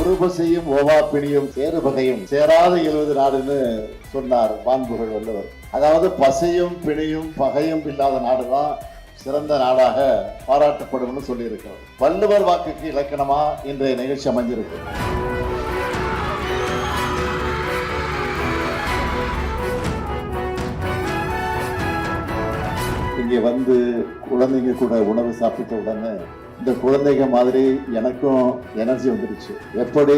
ஒரு பசையும் ஓவா பிணியும் சேரு பகையும் சேராத 70 நாடுன்னு சொன்னார் வான்புகழ் வள்ளுவர். அதாவது பசையும் பிணியும் பகையும் இல்லாத நாடுதான் சிறந்த நாடாக பாராட்டப்படும் சொல்லியிருக்கிறார். வள்ளுவர் வாக்குக்கு இலக்கணமா இன்றைய நிகழ்ச்சி அமைஞ்சிருக்கு. இங்கே வந்து குழந்தைங்க கூட உணவு சாப்பிட்ட உடனே இந்த குழந்தைங்க மாதிரி எனக்கும் எனர்ஜி வந்துருச்சு. எப்படி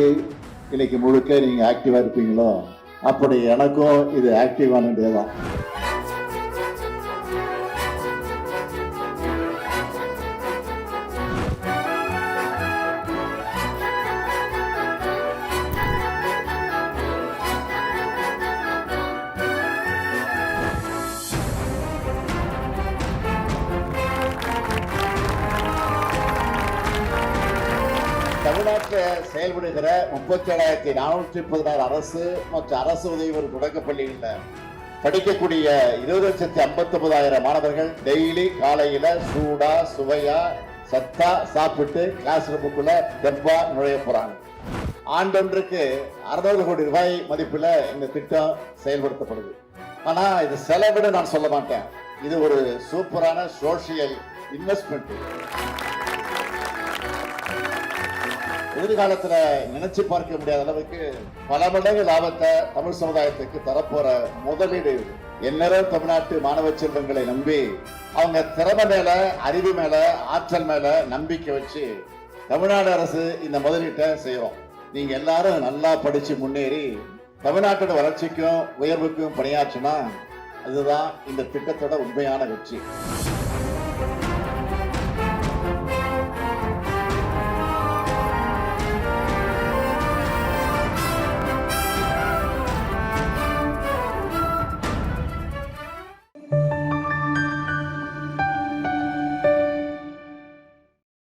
இன்னைக்கு முழுக்க நீங்க ஆக்டிவா இருப்பீங்களோ அப்படி எனக்கும் இது ஆக்டிவான டே தான். தமிழ்நாட்டில் செயல்படுகிற 37,416 அரசு மற்றும் அரசு உதவி பெறும் தொடக்கப் பள்ளிகளில் படிக்கக்கூடிய 20,59,000 மாணவர்கள் டெய்லி காலையில சூடா சுவையா சத்தா சாப்பிட்டு கிளாஸ் ரூமுக்குள்ள தெம்பா நுழைய போறாங்க. ஆண்டொன்றுக்கு 600 கோடி ரூபாய் மதிப்புல இந்த திட்டம் செயல்படுத்தப்படுது. ஆனா இது செலவிட நான் சொல்ல மாட்டேன். இது ஒரு சூப்பரான சோசியல் இன்வெஸ்ட்மெண்ட். எதிர்காலத்துல நினைச்சு பார்க்க முடியாத அளவுக்கு பல மடங்கு லாபத்தை தமிழ் சமுதாயத்துக்கு தரப்போற முதலீடு. எந்நேரம் தமிழ்நாட்டு மாணவ செல்வங்களை நம்பி அவங்க திறமை மேல அறிவு மேல ஆற்றல் மேல நம்பிக்கை வச்சு தமிழ்நாடு அரசு இந்த முதலீட்டை செய்யறோம். நீங்க எல்லாரும் நல்லா படிச்சு முன்னேறி தமிழ்நாட்டோட வளர்ச்சிக்கும் உயர்வுக்கும் பணியாற்றினா அதுதான் இந்த திட்டத்தோட உண்மையான வெற்றி.